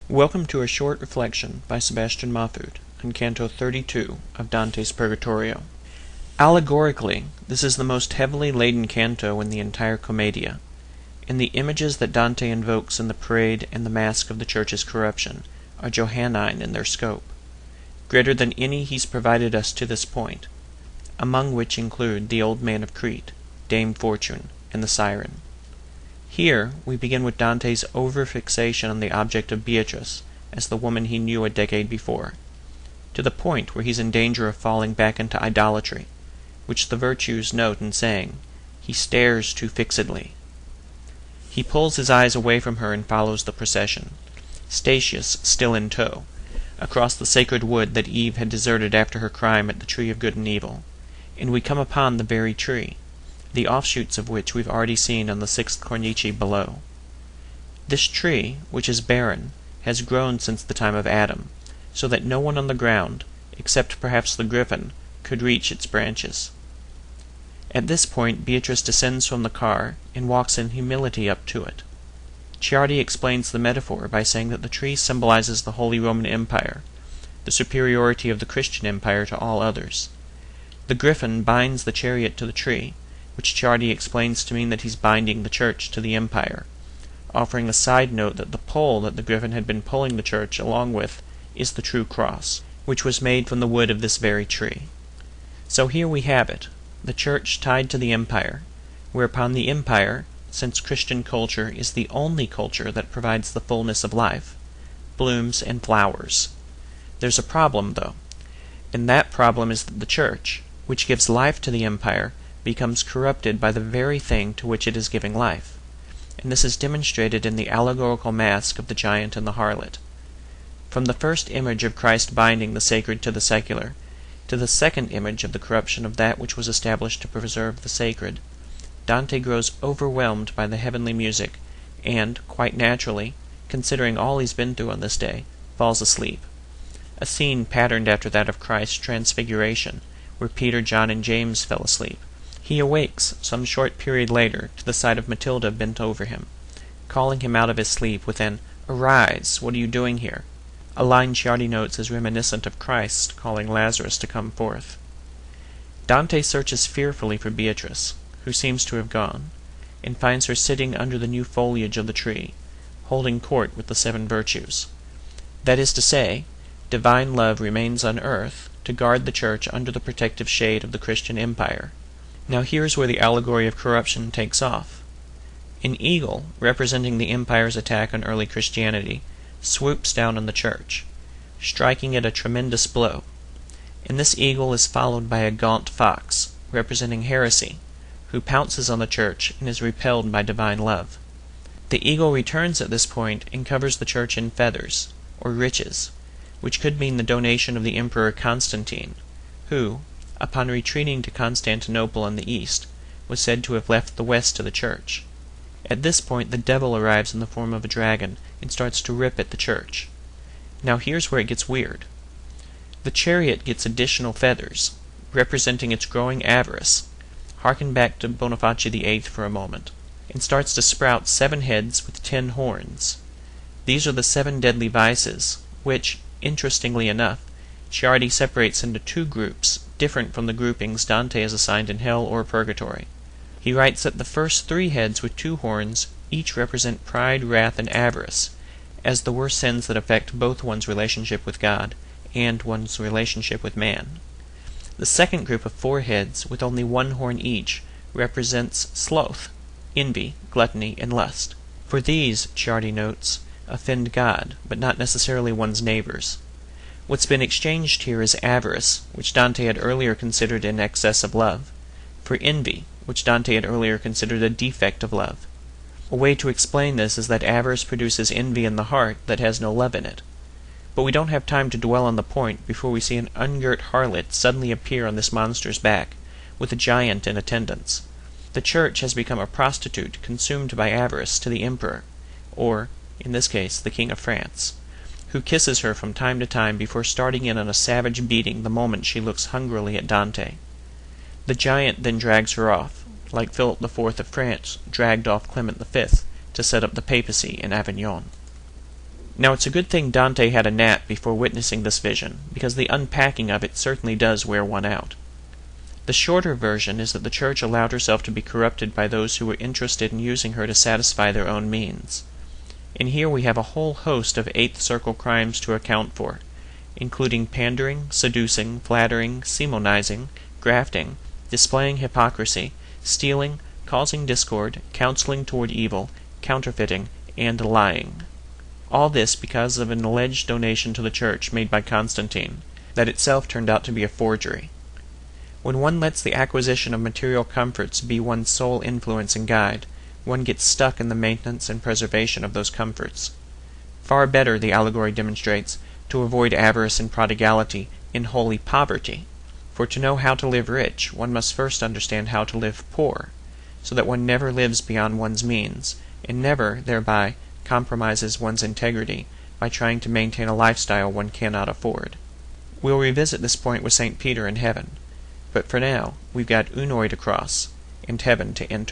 Welcome to a short reflection by Sebastian Mahfoud on Canto 32 of Dante's Purgatorio. Allegorically, this is the most heavily laden canto in the entire Commedia, and the images that Dante invokes in the parade and the mask of the Church's corruption are Johannine in their scope, greater than any he's provided us to this point, among which include the Old Man of Crete, Dame Fortune, and the Siren. Here we begin with Dante's over-fixation on the object of Beatrice as the woman he knew a decade before, to the point where he's in danger of falling back into idolatry, which the virtues note in saying, "He stares too fixedly." He pulls his eyes away from her and follows the procession, Statius still in tow, across the sacred wood that Eve had deserted after her crime at the tree of good and evil, and we come upon the very tree, the offshoots of which we've already seen on the 6th cornice below. This tree, which is barren, has grown since the time of Adam, so that no one on the ground, except perhaps the griffin, could reach its branches. At this point Beatrice descends from the car and walks in humility up to it. Ciardi explains the metaphor by saying that the tree symbolizes the Holy Roman Empire, the superiority of the Christian Empire to all others. The griffin binds the chariot to the tree, which Ciardi explains to mean that he's binding the Church to the Empire, offering a side note that the pole that the griffin had been pulling the Church along with is the true cross, which was made from the wood of this very tree. So here we have it, the Church tied to the Empire, whereupon the Empire, since Christian culture is the only culture that provides the fullness of life, blooms and flowers. There's a problem, though, and that problem is that the Church, which gives life to the Empire, becomes corrupted by the very thing to which it is giving life, and this is demonstrated in the allegorical mask of the giant and the harlot. From the first image of Christ binding the sacred to the secular, to the second image of the corruption of that which was established to preserve the sacred, Dante grows overwhelmed by the heavenly music, and, quite naturally, considering all he's been through on this day, falls asleep. A scene patterned after that of Christ's transfiguration, where Peter, John, and James fell asleep. He awakes, some short period later, to the sight of Matilda bent over him, calling him out of his sleep with an "Arise, what are you doing here?" a line Ciardi notes as reminiscent of Christ calling Lazarus to come forth. Dante searches fearfully for Beatrice, who seems to have gone, and finds her sitting under the new foliage of the tree, holding court with the 7 virtues. That is to say, divine love remains on earth to guard the Church under the protective shade of the Christian Empire. Now here's where the allegory of corruption takes off. An eagle, representing the Empire's attack on early Christianity, swoops down on the Church, striking it a tremendous blow, and this eagle is followed by a gaunt fox, representing heresy, who pounces on the Church and is repelled by divine love. The eagle returns at this point and covers the Church in feathers, or riches, which could mean the donation of the Emperor Constantine, who, upon retreating to Constantinople in the east, was said to have left the west to the Church. At this point the devil arrives in the form of a dragon and starts to rip at the Church. Now here's where it gets weird. The chariot gets additional feathers, representing its growing avarice. Harken back to Boniface VIII for a moment, and starts to sprout 7 heads with 10 horns. These are the 7 deadly vices, which, interestingly enough, Ciardi separates into 2 groups, different from the groupings Dante has assigned in Hell or Purgatory. He writes that the first 3 heads with 2 horns each represent pride, wrath, and avarice, as the worst sins that affect both one's relationship with God and one's relationship with man. The second group of 4 heads, with only 1 horn each, represents sloth, envy, gluttony, and lust. For these, Ciardi notes, offend God, but not necessarily one's neighbors. What's been exchanged here is avarice, which Dante had earlier considered an excess of love, for envy, which Dante had earlier considered a defect of love. A way to explain this is that avarice produces envy in the heart that has no love in it. But we don't have time to dwell on the point before we see an ungirt harlot suddenly appear on this monster's back, with a giant in attendance. The Church has become a prostitute consumed by avarice to the Emperor, or, in this case, the King of France, who kisses her from time to time before starting in on a savage beating the moment she looks hungrily at Dante. The giant then drags her off, like Philip IV of France dragged off Clement V to set up the papacy in Avignon. Now it's a good thing Dante had a nap before witnessing this vision, because the unpacking of it certainly does wear one out. The shorter version is that the Church allowed herself to be corrupted by those who were interested in using her to satisfy their own means. And here we have a whole host of eighth circle crimes to account for, including pandering, seducing, flattering, simonizing, grafting, displaying hypocrisy, stealing, causing discord, counseling toward evil, counterfeiting, and lying. All this because of an alleged donation to the Church made by Constantine, that itself turned out to be a forgery. When one lets the acquisition of material comforts be one's sole influence and guide, one gets stuck in the maintenance and preservation of those comforts. Far better, the allegory demonstrates, to avoid avarice and prodigality in holy poverty. For to know how to live rich, one must first understand how to live poor, so that one never lives beyond one's means, and never, thereby, compromises one's integrity by trying to maintain a lifestyle one cannot afford. We'll revisit this point with St. Peter in heaven, but for now, we've got Unoi to cross, and heaven to enter.